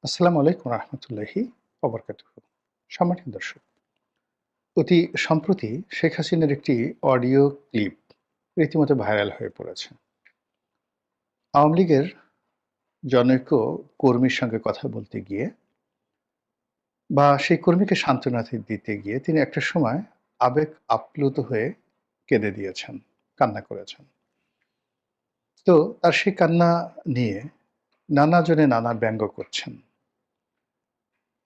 আসসালামু আলাইকুম রহমতুল্লাহি ওবরকাতুহু। সম্মানিত দর্শক, অতি সম্প্রতি শেখ হাসিনার একটি অডিও ক্লিপ রীতিমতো ভাইরাল হয়ে পড়েছে। আওয়ামী লীগের জনৈক কর্মীর সঙ্গে কথা বলতে গিয়ে বা সেই কর্মীকে সান্ত্বনা দিতে গিয়ে তিনি একটা সময় আবেগ আপ্লুত হয়ে কেঁদে দিয়েছেন, কান্না করেছেন। তো তার সেই কান্না নিয়ে নানা জনে নানা ব্যঙ্গ করছেন।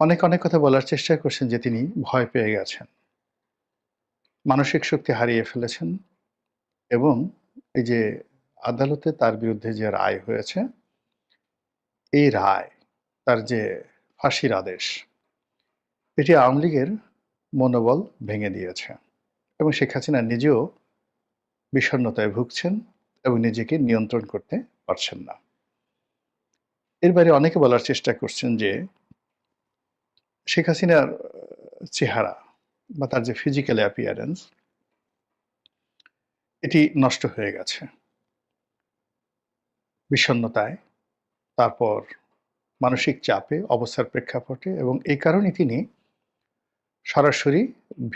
অনেক কথা বলার চেষ্টা করছেন যে তিনি ভয় পেয়ে গেছেন, মানসিক শক্তি হারিয়ে ফেলেছেন এবং এই যে আদালতে তার বিরুদ্ধে যে রায় হয়েছে, এই রায়, তার যে ফাঁসির আদেশ, এটি আওয়ামী লীগের মনোবল ভেঙে দিয়েছে এবং শেখ হাসিনা নিজেও বিষণ্ণতায় ভুগছেন এবং নিজেকে নিয়ন্ত্রণ করতে পারছেন না। এর বাইরে অনেকে বলার চেষ্টা করছেন যে শেখ হাসিনার চেহারা বা তার যে ফিজিক্যাল অ্যাপিয়ারেন্স, এটি নষ্ট হয়ে গেছে বিষণ্ণতায়, তারপর মানসিক চাপে, অবস্থার প্রেক্ষাপটে, এবং এই কারণে তিনি সরাসরি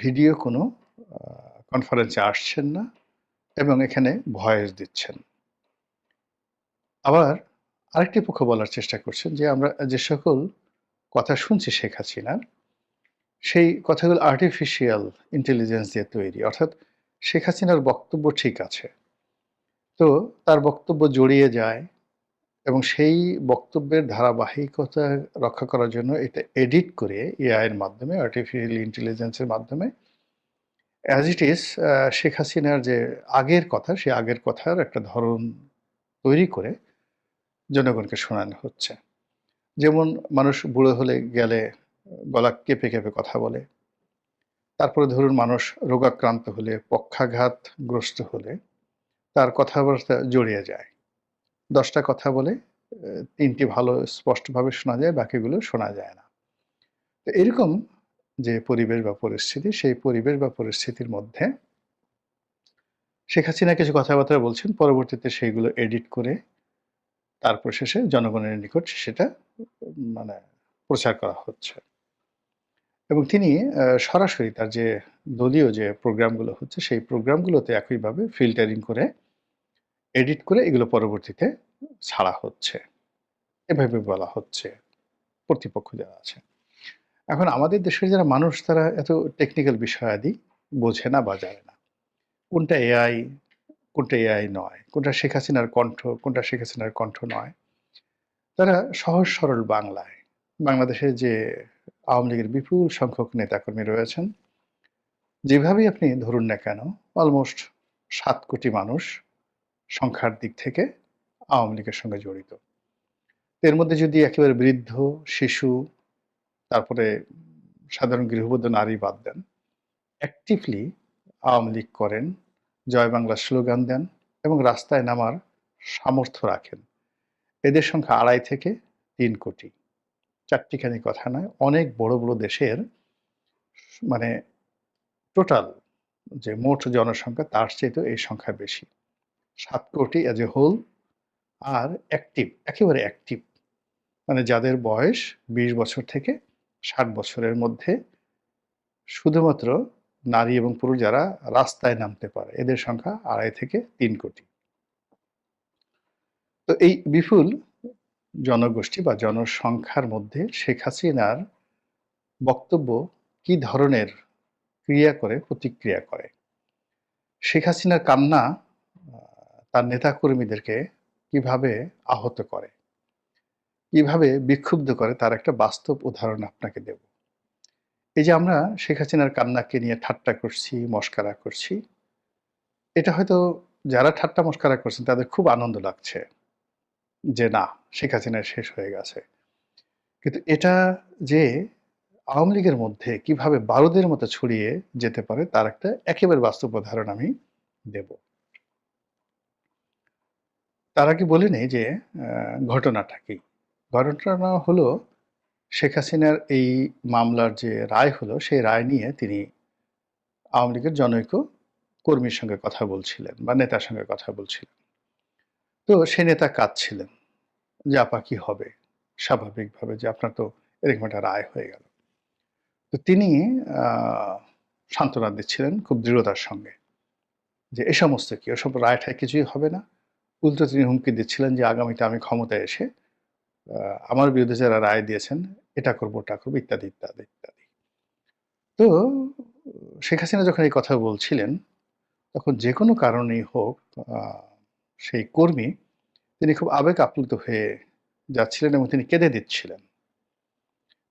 ভিডিও কোনো কনফারেন্সে আসছেন না এবং এখানে ভয়েস দিচ্ছেন। আবার আরেকটি পক্ষ বলার চেষ্টা করছেন যে আমরা যে সকল কথা শুনছি শেখ হাসিনার, সেই কথাগুলো আর্টিফিশিয়াল ইন্টেলিজেন্স দিয়ে তৈরি। অর্থাৎ শেখ হাসিনার বক্তব্য ঠিক আছে, তো তার বক্তব্য জড়িয়ে যায় এবং সেই বক্তব্যের ধারাবাহিকতা রক্ষা করার জন্য এটা এডিট করে এআই এর মাধ্যমে, আর্টিফিশিয়াল ইন্টেলিজেন্সের মাধ্যমে অ্যাজ ইট ইজ শেখ হাসিনার যে আগের কথা, সেই আগের কথার একটা ধরন তৈরি করে জনগণকে শোনানো হচ্ছে। যেমন মানুষ বুড়ো হলে গেলে গলা কেঁপে কথা বলে। তারপরে ধরুন মানুষ রোগাক্রান্ত হলে, পক্ষাঘাতগ্রস্ত হলে তার কথাবার্তা জড়িয়ে যায়। ১০ টা কথা বলে ৩ টি ভালো স্পষ্টভাবে শোনা যায়, বাকিগুলো শোনা যায় না। তো এরকম যে পরিবেশ বা পরিস্থিতি, সেই পরিবেশ বা পরিস্থিতির মধ্যে শেখ হাসিনা কিছু কথাবার্তা বলছেন, পরবর্তীতে সেইগুলো এডিট করে তারপর শেষে জনগণের নিকট সেটা মানে প্রচার করা হচ্ছে। এবং তিনি সরাসরি তার যে দলীয় যে প্রোগ্রামগুলো হচ্ছে, সেই প্রোগ্রামগুলোতে একইভাবে ফিল্টারিং করে, এডিট করে এগুলো পরবর্তীতে ছাড়া হচ্ছে। এভাবে বলা হচ্ছে কর্তৃপক্ষ যারা আছে। এখন আমাদের দেশের যারা মানুষ, তারা এত টেকনিক্যাল বিষয়াদি বোঝে না বা জানে না। কোনটা এআই, কোনটা এআই নয়, কোনটা শেখ হাসিনার কণ্ঠ, কোনটা শেখ হাসিনার কণ্ঠ নয়। তারা সহজ সরল বাংলায়, বাংলাদেশে যে আওয়ামী লীগের বিপুল সংখ্যক নেতাকর্মী রয়েছেন, যেভাবেই আপনি ধরুন না কেন, অলমোস্ট ৭ কোটি মানুষ সংখ্যার দিক থেকে আওয়ামী লীগের সঙ্গে জড়িত। এর মধ্যে যদি একেবারে বৃদ্ধ, শিশু, তারপরে সাধারণ গৃহবধূ নারী বাদ দেন, অ্যাক্টিভলি আওয়ামী লীগ করেন, জয় বাংলা স্লোগান দেন এবং রাস্তায় নামার সামর্থ্য রাখেন, এদের সংখ্যা ২.৫ থেকে ৩ কোটি। চারটিখানি কথা নয়, অনেক বড় দেশের মানে টোটাল যে মোট জনসংখ্যা, তার চাইতেও এই সংখ্যা বেশি। ৭ কোটি অ্যাজ এ হোল। আর অ্যাক্টিভ, একেবারে অ্যাক্টিভ, মানে যাদের বয়স ২০ বছর থেকে ৬০ বছরের মধ্যে, শুধুমাত্র নারী এবং পুরুষ যারা রাস্তায় নামতে পারে, এদের সংখ্যা ২.৫ থেকে ৩ কোটি। তো এই বিপুল জনগোষ্ঠী বা জনসংখ্যার মধ্যে শেখ হাসিনার বক্তব্য কি ধরনের ক্রিয়া করে, প্রতিক্রিয়া করে? শেখ হাসিনার কান্না তার নেতাকর্মীদেরকে কিভাবে আহত করে, কিভাবে বিক্ষুব্ধ করে, তার একটা বাস্তব উদাহরণ আপনাকে দেব। এই যে আমরা শেখ হাসিনার কান্নাকে নিয়ে ঠাট্টা করছি, মশকরা করছি, এটা হয়তো যারা ঠাট্টা মশকরা করছেন তাদের খুব আনন্দ লাগছে যে না, শেখ হাসিনা শেষ হয়ে গেছে। কিন্তু এটা যে আওয়ামী লীগের মধ্যে কিভাবে বারুদের মতো ছড়িয়ে যেতে পারে, তার একটা একেবারে বাস্তব উদাহরণ আমি দেব। তার আগে বলে নেই যে ঘটনাটা কি। ঘটনাটা হলো, শেখ হাসিনার এই মামলার যে রায় হলো, সেই রায় নিয়ে তিনি আওয়ামী লীগের জনৈক কর্মীর সঙ্গে কথা বলছিলেন বা নেতার সঙ্গে কথা বলছিলেন। তো সে নেতা কাঁদছিলেন যে আপা কি হবে? স্বাভাবিকভাবে যে আপনার তো এরকম একটা রায় হয়ে গেল। তো তিনি আ সান্ত্বনা দিচ্ছিলেন খুব দৃঢ়তার সঙ্গে যে, "এ সমস্ত কি? ওসব রায়-টায় কিছুই হবে না।" উল্টো তিনি হুমকি দিচ্ছিলেন যে, "আগামীতে আমি ক্ষমতায় এসে আ আমার বিরুদ্ধে যারা রায় দিয়েছেন, এটা করব, ওটা করব" ইত্যাদি, ইত্যাদি, ইত্যাদি। তো শেখ হাসিনা যখন এই কথা বলছিলেন, তখন যেকোনো কারণেই হোক আ সেই কর্মী তিনি খুব আবেগ আপ্লুত হয়ে যাচ্ছিলেন এবং তিনি কেঁদে দিচ্ছিলেন।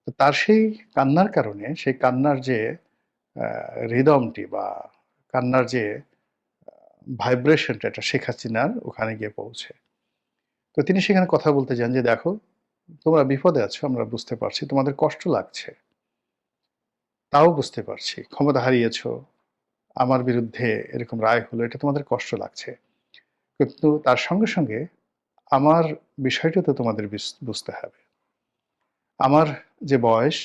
তো তার সেই কান্নার কারণে, সেই কান্নার যে আ রিদমটি বা কান্নার যে ভাইব্রেশনটা এটা শেখ হাসিনার ওখানে গিয়ে পৌঁছে। তো তিনি সেখানে কথা বলতে যান যে, "দেখো, তোমরা বিপদে আছো আমরা বুঝতে পারছি। তোমাদের কষ্ট লাগছে। তাও বুঝতে পারছি। ক্ষমতা হারিয়েছো। আমার বিরুদ্ধে এরকম রায় হলো এটা তোমাদের কষ্ট লাগছে। কিন্তু তার সঙ্গে, সঙ্গে আমার বিষয়টা তো তোমাদের বুঝতে হবে। আমার যে বয়স,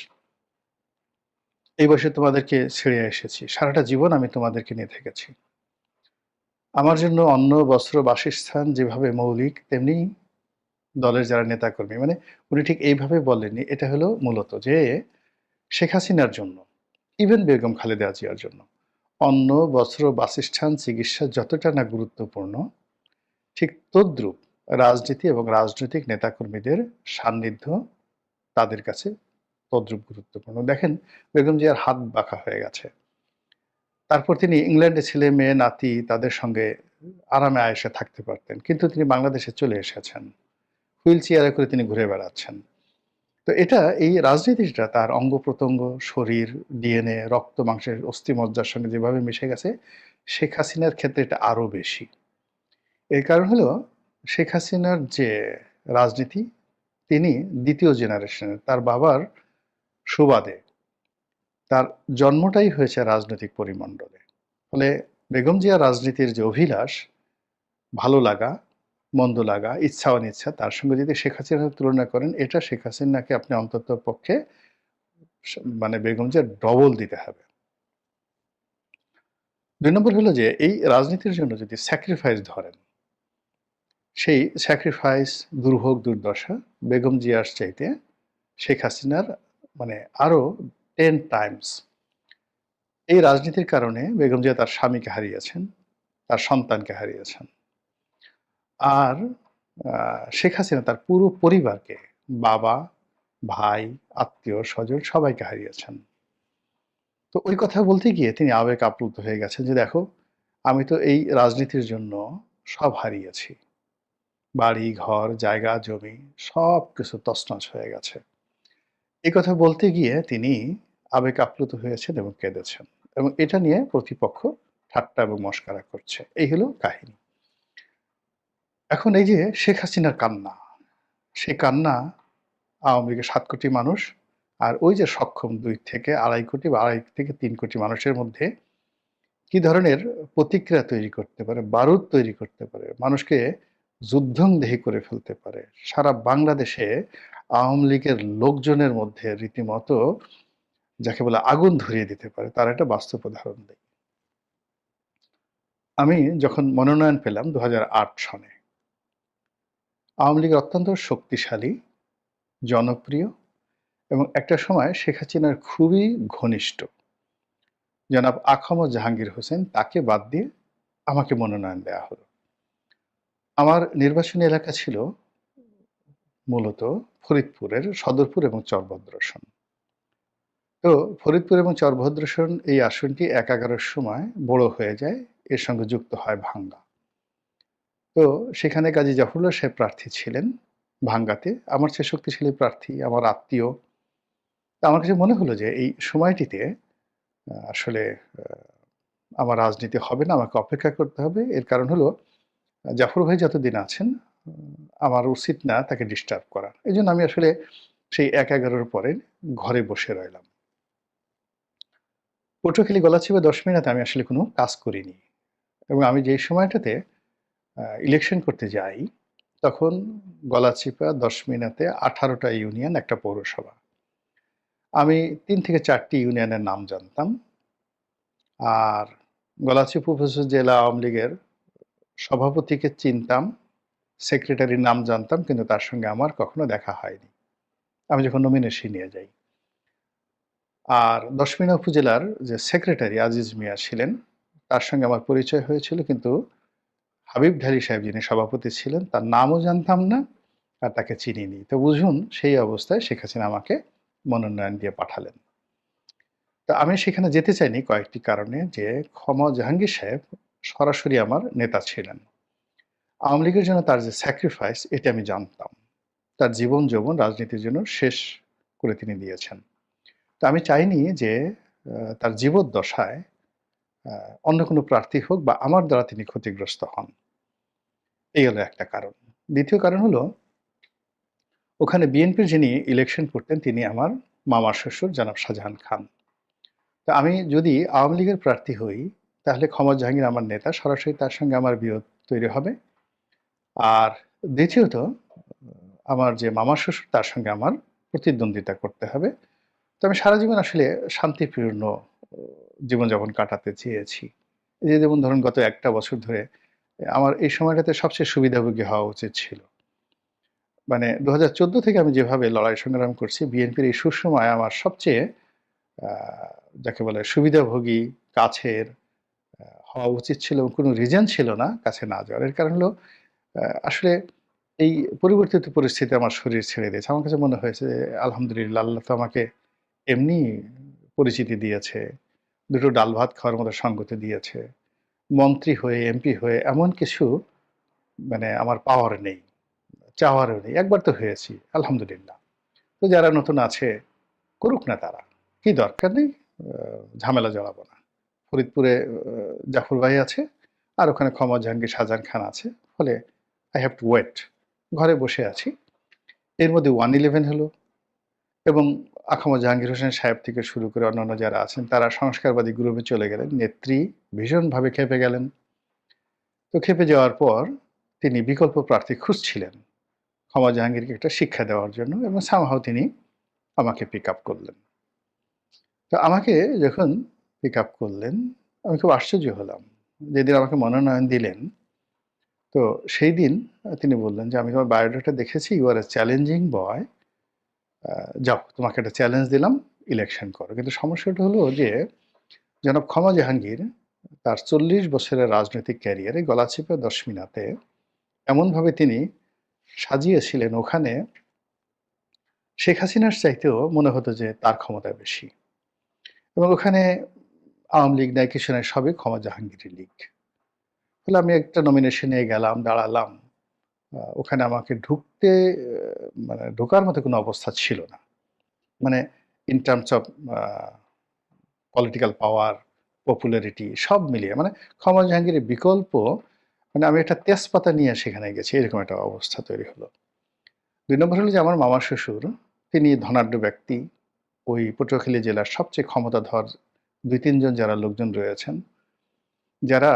এই বয়সে তোমাদেরকে ছেড়ে এসেছি। সারাটা জীবন আমি তোমাদেরকে নিয়ে থেকেছি। আমার জন্য অন্ন, বস্ত্র, বাসস্থান যেভাবে মৌলিক, তেমনি দলের যারা নেতাকর্মী মানে উনি ঠিক এইভাবে বলেননি। এটা হলো মূলত যে শেখ হাসিনার জন্য, ইভেন বেগম খালেদা জিয়ার জন্য অন্ন, বস্ত্র, বাসস্থান, চিকিৎসা যতটা না গুরুত্বপূর্ণ, ঠিক তদ্রূপ রাজনীতি এবং রাজনৈতিক নেতাকর্মীদের সান্নিধ্য তাদের কাছে তদ্রূপ গুরুত্বপূর্ণ। দেখেন বেগম জিয়ার হাত বাঁকা হয়ে গেছে। তারপর তিনি ইংল্যান্ডে ছেলে-মেয়ে, নাতি তাদের সঙ্গে আরামে আয়েশে থাকতে পারতেন। কিন্তু তিনি বাংলাদেশে চলে এসেছেন। হুইল চেয়ারে করে তিনি ঘুরে বেড়াচ্ছেন। তো এটা এই রাজনীতিটা তার অঙ্গ-প্রত্যঙ্গ, শরীর, ডিএনএ, রক্ত, মাংসের অস্থি-মজ্জার সঙ্গে যেভাবে মিশে গেছে, শেখ হাসিনার ক্ষেত্রে এটা আরো বেশি। এর কারণ হলো শেখ হাসিনার যে রাজনীতি, তিনি ২য় জেনারেশনের। তার বাবার সুবাদে তার জন্মটাই হয়েছে রাজনৈতিক পরিমণ্ডলে। ফলে বেগম জিয়ার রাজনীতির যে অভিলাষ, ভালো লাগা, মন্দ লাগা, ইচ্ছা অনিচ্ছা তার সঙ্গে যদি শেখ হাসিনার তুলনা করেন, এটা শেখ হাসিনাকে আপনি অন্ততপক্ষে মানে বেগম জিয়ার ডবল দিতে হবে। ২ নম্বর হলো যে এই রাজনীতির জন্য যদি স্যাক্রিফাইস ধরেন, সেই স্যাক্রিফাইস, দুর্ভোগ, দুর্দশা বেগম জিয়ার চাইতে শেখ হাসিনার মানে আরো 10 টাইমস। এই রাজনীতির কারণে বেগম জিয়া তার স্বামীকে হারিয়েছেন, তার সন্তানকে হারিয়েছেন। আর শেখ হাসিনা তার পুরো পরিবারকে, বাবা, ভাই, আত্মীয়-স্বজন সবাইকে হারিয়েছেন। তো ওই কথা বলতে গিয়ে তিনি আবেগ আপ্লুত হয়ে গেছেন যে, "দেখো, আমি তো এই রাজনীতির জন্য সব হারিয়েছি। বাড়ি, ঘর, জায়গা, জমি সবকিছু তছনছ হয়ে গেছে।" এই কথা বলতে গিয়ে তিনি আবেগ আপ্লুত হয়েছেন এবং কেঁদেছেন। এবং এটা নিয়ে প্রতিপক্ষ ঠাট্টা এবং মশকরা করছে। এই হলো কাহিনী। এখন এই যে শেখ হাসিনার কান্না, সেই কান্না আওয়ামী লীগের ৭ কোটি মানুষ আর ওই যে সক্ষম ২ থেকে ২.৫ কোটি বা ২.৫ থেকে ৩ কোটি মানুষের মধ্যে কি ধরনের প্রতিক্রিয়া তৈরি করতে পারে, বারুদ তৈরি করতে পারে, মানুষকে যুদ্ধংদেহী করে ফেলতে পারে। সারা বাংলাদেশে আওয়ামী লীগের লোকজনের মধ্যে রীতিমতো যাকে বলে আগুন ধরিয়ে দিতে পারে, তার একটা বাস্তব উদাহরণ দেই। আমি যখন মনোনয়ন পেলাম ২০০৮ সনে, আওয়ামী লীগ অত্যন্ত শক্তিশালী, জনপ্রিয় এবং একটা সময় শেখ হাসিনার খুবই ঘনিষ্ঠ জনাব আখম জাহাঙ্গীর হোসেন তাকে বাদ দিয়ে আমাকে মনোনয়ন দেওয়া হলো। আমার নির্বাচনী এলাকা ছিল মূলত ফরিদপুরের সদরপুর এবং চরভদ্রসন। তো ফরিদপুর এবং চরভদ্রসন এই আসনটি ১/১১ সময় বড় হয়ে যায়, এর সঙ্গে যুক্ত হয় ভাঙ্গা। তো সেখানে কাজী জাফরুল্লাহ সাহেব প্রার্থী ছিলেন ভাঙ্গাতে। আমার চেয়ে শক্তিশালী প্রার্থী, আমার আত্মীয়। তো আমার কাছে মনে হলো যে এই সময়টিতে আসলে আ আমার রাজনীতি হবে না, আমাকে অপেক্ষা করতে হবে। এর কারণ হলো জাফর ভাই যতদিন আছেন আমার উচিত না তাকে ডিস্টার্ব করা। এজন্য আমি আসলে সেই ১/১১ পরে ঘরে বসে রইলাম। পটুয়াখালী গলাচিপা ১০ মিনিটে আমি আসলে কোনো কাজ করিনি। এবং আমি যেই সময়টাতে ইলেকশন করতে যাই, তখন গলাচিপা ১০ মিনাতে ১৮ টা ইউনিয়ন, একটা পৌরসভা। আমি ৩ থেকে ৪ টি ইউনিয়নের নাম জানতাম। আর গলাচিপা উপজেলা জেলা আওয়ামী লীগের সভাপতিকে চিনতাম, সেক্রেটারির নাম জানতাম, কিন্তু তার সঙ্গে আমার কখনো দেখা হয়নি। আমি যখন নমিনেশন নিয়ে যাই। আর দশমিনা উপজেলার যে সেক্রেটারি আজিজ মিয়া ছিলেন, তার সঙ্গে আমার পরিচয় হয়েছিল, কিন্তু হাবিব ঢালী সাহেব যিনি সভাপতি ছিলেন তার নামও জানতাম না আর তাকে চিনিনি। তো বুঝুন সেই অবস্থায় শেখ হাসিনা আমাকে মনোনয়ন দিয়ে পাঠালেন। তো আমি সেখানে যেতে চাইনি কয়েকটি কারণে, যে জাহাঙ্গীর সাহেব সরাসরি আমার নেতা ছিলেন। আওয়ামী লীগের জন্য তার যে স্যাক্রিফাইস এটা আমি জানতাম। তার জীবন যৌবন রাজনীতির জন্য শেষ করে তিনি দিয়েছেন। তো আমি চাইনি যে তার জীবদ্দশায় অন্য কোনো প্রার্থী হোক বা আমার দ্বারা তিনি ক্ষতিগ্রস্ত হন। এই হলো একটা কারণ। দ্বিতীয় কারণ হলো, ওখানে বিএনপির যিনি ইলেকশন করতেন তিনি আমার মামার শ্বশুর জনাব শাহজাহান খান। তো আমি যদি আওয়ামী লীগের প্রার্থী হই, তাহলে জাহাঙ্গীর আমার নেতা, সরাসরি তার সঙ্গে আমার বিরোধ তৈরি হবে। আর দ্বিতীয়ত, আমার যে মামার শ্বশুর তার সঙ্গে আমার প্রতিদ্বন্দ্বিতা করতে হবে। তো আমি সারা জীবন আসলে শান্তিপূর্ণ জীবনযাপন কাটাতে চেয়েছি। এই যে যেমন ধরুন গত একটা বছর ধরে আমার এই সময়টাতে সবচেয়ে সুবিধাভোগী হওয়া উচিত ছিল। মানে ২০১৪ থেকে আমি যেভাবে লড়াই সংগ্রাম করছি, বিএনপির এই সুসময়ে আমার সবচেয়ে আ যাকে বলে সুবিধাভোগী, কাছের হওয়া উচিত ছিল, এবং কোনো রিজন ছিল না কাছে না যাওয়ার। এর কারণ হলো আসলে এই পরিবর্তিত পরিস্থিতি আমার শরীর ছেড়ে দিয়েছে। আমার কাছে মনে হয়েছে যে আলহামদুলিল্লাহ, আল্লাহ তো আমাকে এমনি পরিচিতি দিয়েছে। দুটো ডাল ভাত খাওয়ার মতো সঙ্গতি দিয়েছে। মন্ত্রী হয়ে, এমপি হয়ে এমন কিছু মানে আমার পাওয়ার নেই, চাওয়ারও নেই। একবার তো হয়েছি, আলহামদুলিল্লাহ। তো যারা নতুন আছে করুক না তারা। কি দরকার নেই, ঝামেলা জড়াবো না। ফরিদপুরে জাফর ভাই আছে, আর ওখানে জাহাঙ্গীর শাহজাহান খান আছে। ফলে আই হ্যাভ টু ওয়েট। ঘরে বসে আছি। এর মধ্যে 1-11 হলো, এবং জাহাঙ্গীর হোসেন সাহেব থেকে শুরু করে অন্যান্য যারা আছেন তারা সংস্কারবাদী গ্রুপে চলে গেলেন। নেত্রী ভীষণভাবে ক্ষেপে গেলেন। তো ক্ষেপে যাওয়ার পর তিনি বিকল্প প্রার্থী খুঁজছিলেন জাহাঙ্গীরকে একটা শিক্ষা দেওয়ার জন্য, এবং সামহাও তিনি আমাকে পিক আপ করলেন। তো আমাকে যখন পিক আপ করলেন, আমি খুব আশ্চর্য হলাম। যেদিন আমাকে মনোনয়ন দিলেন, তো সেই দিন তিনি বললেন যে, "আমি তোমার বায়োডাটা দেখেছি, ইউ আর এ চ্যালেঞ্জিং বয়। যাও, তোমাকে একটা চ্যালেঞ্জ দিলাম, ইলেকশন করো।" কিন্তু সমস্যাটা হলো যে, জনাব জাহাঙ্গীর তার ৪০ বছরের রাজনৈতিক ক্যারিয়ারে গলাচিপা দশমিনাতে এমনভাবে তিনি সাজিয়েছিলেন, ওখানে শেখ হাসিনার চাইতেও মনে হতো যে তার ক্ষমতা বেশি। এবং ওখানে আওয়ামী লীগ নাই, কিছু নাই, সবই জাহাঙ্গীরের লীগ। ফলে আমি একটা নমিনেশনে গেলাম, দাঁড়ালাম। ওখানে আমাকে ঢুকতে মানে ঢোকার মতো কোনো অবস্থা ছিল না। মানে in terms of a political power, popularity সব মিলিয়ে মানে জাহাঙ্গীরের বিকল্প, মানে আমি একটা তেজপাতা নিয়ে সেখানে গেছি, এরকম একটা অবস্থা তৈরি হলো। ২ নম্বর হলো যে আমার মামা শ্বশুর, তিনি ধনাঢ্য ব্যক্তি। ওই পটুয়াখালী জেলার সবচেয়ে ক্ষমতাধর ২-৩ জন যারা লোকজন রয়েছেন, যারা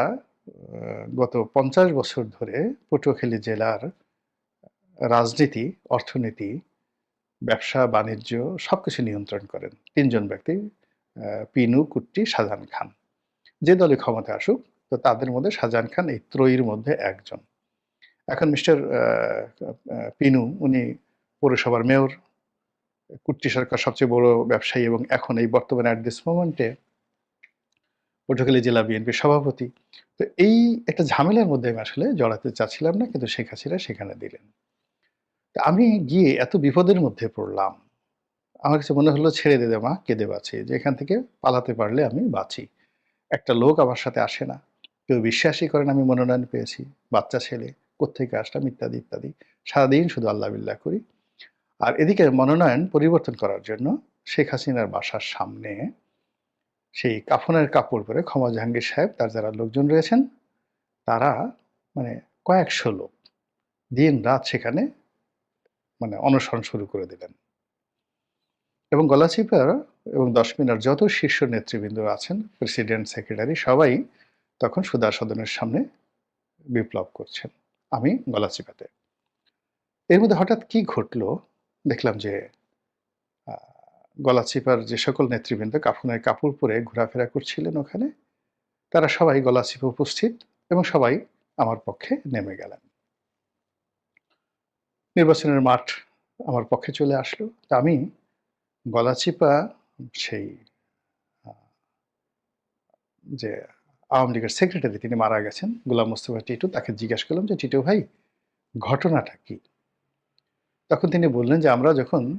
গত ৫০ বছর ধরে পটুয়াখালী জেলার রাজনীতি, অর্থনীতি, ব্যবসা-বাণিজ্য সবকিছু নিয়ন্ত্রণ করেন। ৩ জন ব্যক্তি, পিনু, কুট্টি, শাহজাহান খান। যে দলই ক্ষমতায় আসুক, তো তাদের মধ্যে শাহজাহান খান এই ত্রয়ীর মধ্যে একজন। এখন মিস্টার পিনু উনি পৌরসভার মেয়র, কুট্টি সরকার সবচেয়ে বড় ব্যবসায়ী, এবং এখন এই বর্তমানে অ্যাট দিস মোমেন্টে পটুয়াখালী জেলা বিএনপির সভাপতি। তো এই একটা ঝামেলার মধ্যে আমি আসলে জড়াতে চাচ্ছিলাম না, কিন্তু শেখ হাসিনা সেখানে দিলেন। তো আমি গিয়ে এত বিপদের মধ্যে পড়লাম। আমার কাছে মনে হলো ছেড়ে দে মা, কেঁদে বাঁচি। যে এখান থেকে পালাতে পারলে আমি বাঁচি। একটা লোক আমার সাথে আসে না। কেউ বিশ্বাসই করে না আমি মনোনয়ন পেয়েছি। বাচ্চা ছেলে, কোত্থেকে আসলাম, ইত্যাদি, ইত্যাদি। সারাদিন শুধু আল্লাহ বিল্লাহ করি। আর এদিকে মনোনয়ন পরিবর্তন করার জন্য শেখ হাসিনার বাসার সামনে সেই কাফনের কাপড় পরে জাহাঙ্গীর সাহেব, তার যারা লোকজন রয়েছেন, তারা মানে কয়েকশো লোক দিন-রাত সেখানে মানে অনশন শুরু করে দিলেন। এবং গলাচিপার এবং দশমিনার যত শীর্ষ নেতৃবৃন্দ আছেন, প্রেসিডেন্ট, সেক্রেটারি, সবাই তখন সুধা সদনের সামনে বিপ্লব করছেন। আমি গলাচিপাতে। এর মধ্যে হঠাৎ কি ঘটলো, দেখলাম যে আ গলাচিপার যে সকল নেতৃবৃন্দ কাফনের কাপড় পরে ঘোরাফেরা করছিলেন ওখানে, তারা সবাই গলাচিপা উপস্থিত, এবং সবাই আমার পক্ষে নেমে গেলেন। নির্বাচনের মাঠ আমার পক্ষে চলে আসলো। তা আমি গলাচিপা সেই আ যে আওয়ামী লীগের সেক্রেটারি তিনি মারা গেছেন, গোলাম মোস্তফা টিটু। তাকে জিজ্ঞেস করলাম যে, "টিটু ভাই, ঘটনাটা কি?" তখন তিনি বললেন যে, "আমরা যখন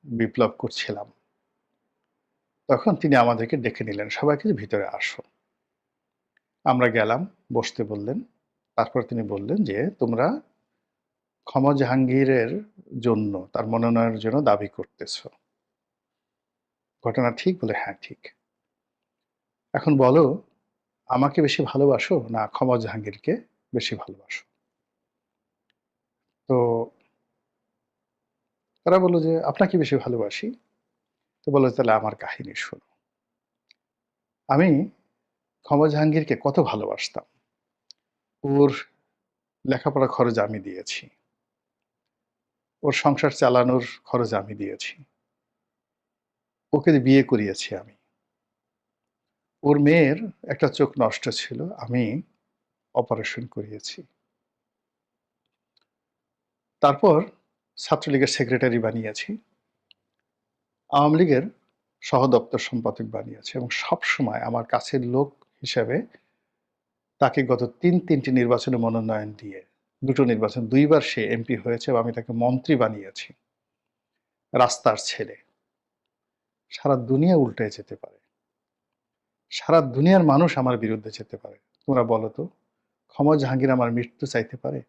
বিপ্লব করছিলাম, তখন তিনি আমাদেরকে ডেকে নিলেন, সবাইকে যে ভিতরে আসো।" আমরা গেলাম, বসতে বললেন। তারপর তিনি বললেন যে, "তোমরা ক্ষমা জাহাঙ্গীরের জন্য, তার মনোনয়নের জন্য দাবি করতেছ। ঘটনা ঠিক?" বলে, "হ্যাঁ, ঠিক। এখন বলো, আমাকে বেশি ভালোবাসো না ক্ষমা জাহাঙ্গীরকে বেশি ভালোবাসো?" তো তারা বলল যে, "আপনাকে বেশি ভালোবাসি।" তো বলল, "তাহলে আমার কাহিনী শোনো। আমি ক্ষমা জাহাঙ্গীরকে কত ভালোবাসতাম। ওর লেখাপড়ার খরচ আমি দিয়েছি। ওর সংসার চালানোর খরচ আমি দিয়েছি। ওকে বিয়ে করিয়েছি আমি। ওর মেয়ের একটা চোখ নষ্ট ছিল, আমি অপারেশন করিয়েছি। তারপর ছাত্রলীগের সেক্রেটারি বানিয়েছি। আওয়ামী লীগের সহ-দপ্তর সম্পাদক বানিয়েছি এবং সবসময় আমার কাছের লোক হিসেবে তাকে গত ৩টি নির্বাচনে মনোনয়ন দিয়ে, ২ টো নির্বাচন ২ বার সে এমপি হয়েছে এবং আমি তাকে মন্ত্রী বানিয়েছি। রাস্তার ছেলে। সারা দুনিয়া উল্টে যেতে পারে। সারা দুনিয়ার মানুষ আমার বিরুদ্ধে যেতে পারে। তোমরা বলো তো, ক্ষমা জাহাঙ্গীর আমার মৃত্যু চাইতে পারে?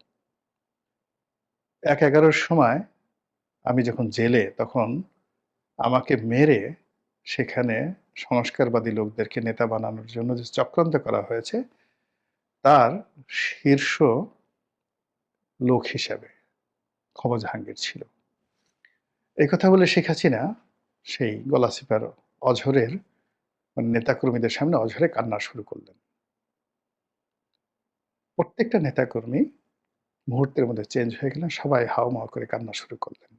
১/১১ র সময় আমি যখন জেলে, তখন আমাকে মেরে সেখানে সংস্কারবাদী লোকদেরকে নেতা বানানোর জন্য যে চক্রান্ত করা হয়েছে, তার শীর্ষ লোক হিসাবে ক্ষমা জাহাঙ্গীর ছিল। এই কথা বলে শেখ হাসিনা সেই গলাচিপার অঝোরের নেতাকর্মীদের সামনে অঝোরে কান্না শুরু করলেন। প্রত্যেকটা নেতাকর্মী মুহূর্তের মধ্যে চেঞ্জ হয়ে গেলেন। সবাই হাউমাউ করে কান্না শুরু করলেন।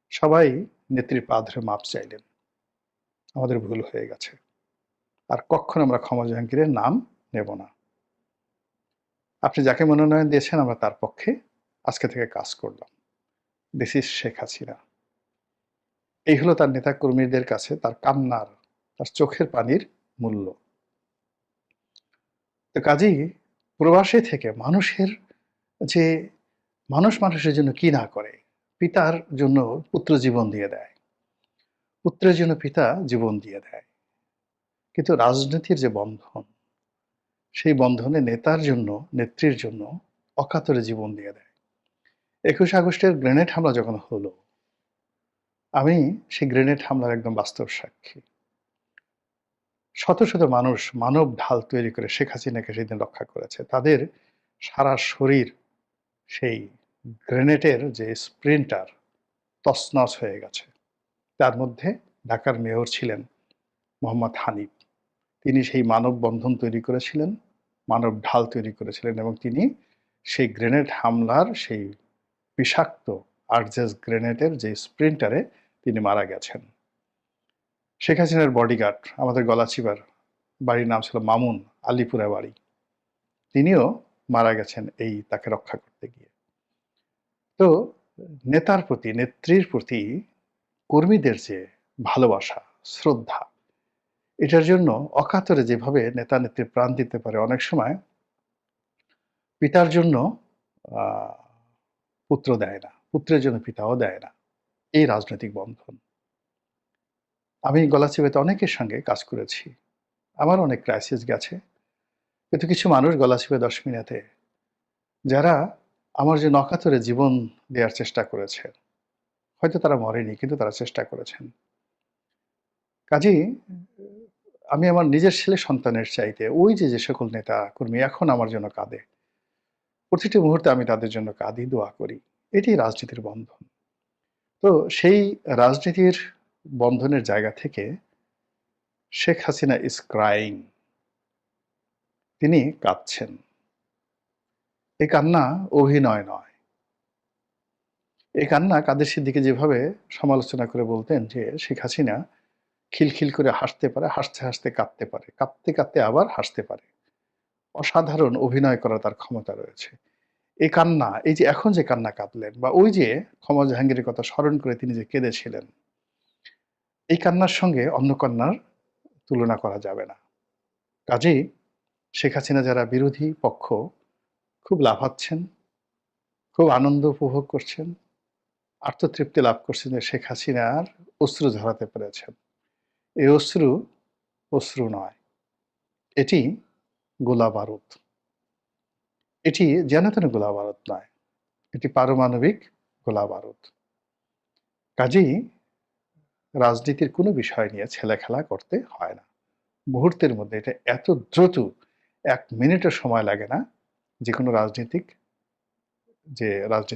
সবাই নেত্রীর পা ধরে মাপ চাইলেন। আমাদের ভুল হয়ে গেছে। আর কক্ষনো আমরা ক্ষমা জাহাঙ্গীরের নাম নেব না। আপনি যাকে মনোনয়ন দিয়েছেন আমরা তার পক্ষে আজকে থেকে কাজ করলাম। This is Sheikh Hasina. এই হলো তার নেতাকর্মীদের কাছে তার কান্নার, তার চোখের পানির মূল্য। তো কাজেই প্রবাসে থেকে মানুষের যে মানুষ মানুষের জন্য কি না করে। পিতার জন্য পুত্র জীবন দিয়ে দেয়। পুত্রের জন্য পিতা জীবন দিয়ে দেয়। কিন্তু রাজনীতির যে বন্ধন, সেই বন্ধনে নেতার জন্য, নেত্রীর জন্য অকাতরে জীবন দিয়ে দেয়। ২১শে আগস্টের গ্রেনেড হামলা যখন হলো, আমি সেই গ্রেনেড হামলার একদম বাস্তব সাক্ষী। শত, শত মানুষ মানব ঢাল তৈরি করে শেখ হাসিনাকে সেদিন রক্ষা করেছে। তাদের সারা শরীর সেই গ্রেনেডের যে স্প্লিন্টার তছনছ হয়ে গেছে। তার মধ্যে ঢাকার মেয়র ছিলেন মোহাম্মদ হানিফ। তিনি সেই মানববন্ধন তৈরি করেছিলেন, মানব ঢাল তৈরি করেছিলেন এবং তিনি সেই গ্রেনেড হামলার সেই বিষাক্ত আরজেস গ্রেনেডের যে স্প্লিন্টারে তিনি মারা গেছেন। শেখ হাসিনার বডিগার্ড আমাদের গলাচিপার বাড়ির নাম ছিল মামুন, আলীপুরে বাড়ি। তিনিও মারা গেছেন এই তাকে রক্ষা করতে গিয়ে। তো নেতার প্রতি, নেত্রীর প্রতি কর্মীদের যে ভালোবাসা, শ্রদ্ধা, এটার জন্য অকাতরে যেভাবে নেতা-নেত্রী প্রাণ দিতে পারে, অনেক সময় পিতার জন্য আ পুত্র দেয় না। পুত্রের জন্য পিতাও দেয় না। এই রাজনৈতিক বন্ধন। আমি গলাচিপাতে অনেকের সঙ্গে কাজ করেছি। আমার অনেক ক্রাইসিস গেছে। কিন্তু কিছু মানুষ গলাচিপা ১০ মিনিটে যারা আমার জন্য অকাতরে জীবন দেয়ার চেষ্টা করেছে। হয়তো তারা মরেনি, কিন্তু তারা চেষ্টা করেছেন। কাজেই আমি আমার নিজের ছেলে সন্তানের চাইতে ওই যে সকল নেতা কর্মী এখন আমার জন্য কাঁদে, প্রতিটি মুহূর্তে আমি তাদের জন্য কাঁদি, দোয়া করি। এটি রাজনীতির বন্ধন। তো সেই রাজনীতির বন্ধনের জায়গা থেকে শেখ হাসিনা ইজ ক্রাইং। তিনি কাঁদছেন। এই কান্না অভিনয় নয়। এই কান্না কাদের সিদ্দিকী যেভাবে সমালোচনা করে বলতেন যে, শেখ হাসিনা খিলখিল করে হাসতে পারে, হাসতে, হাসতে কাঁদতে পারে। কাঁদতে, কাঁদতে আবার হাসতে পারে। অসাধারণ অভিনয় করার তার ক্ষমতা রয়েছে। এই কান্না, এই যে এখন যে কান্না কাঁদলেন বা ওই যে ক্ষমা জাহাঙ্গীরের কথা স্মরণ করে তিনি যে কেঁদেছিলেন, এই কান্নার সঙ্গে অন্য কান্নার তুলনা করা যাবে না। কাজেই শেখ হাসিনা যারা বিরোধী পক্ষ খুব লাফাচ্ছেন, খুব আনন্দ উপভোগ করছেন, আত্মতৃপ্তি লাভ করছেন যে শেখ হাসিনার অশ্রু ঝরাতে পেরেছেন। এই অশ্রু, অশ্রু নয়। এটি গোলাবারুদ। এটি যেন তেন গোলাবারুদ নয়। এটি পারমাণবিক গোলাবারুদ। কাজেই রাজনীতির কোনো বিষয় নিয়ে ছেলেখেলা করতে হয় না। মুহূর্তের মধ্যে এটা এত দ্রুত ১ মিনিটও সময় লাগে না যেকোনো রাজনীতিক যে রাজনীতি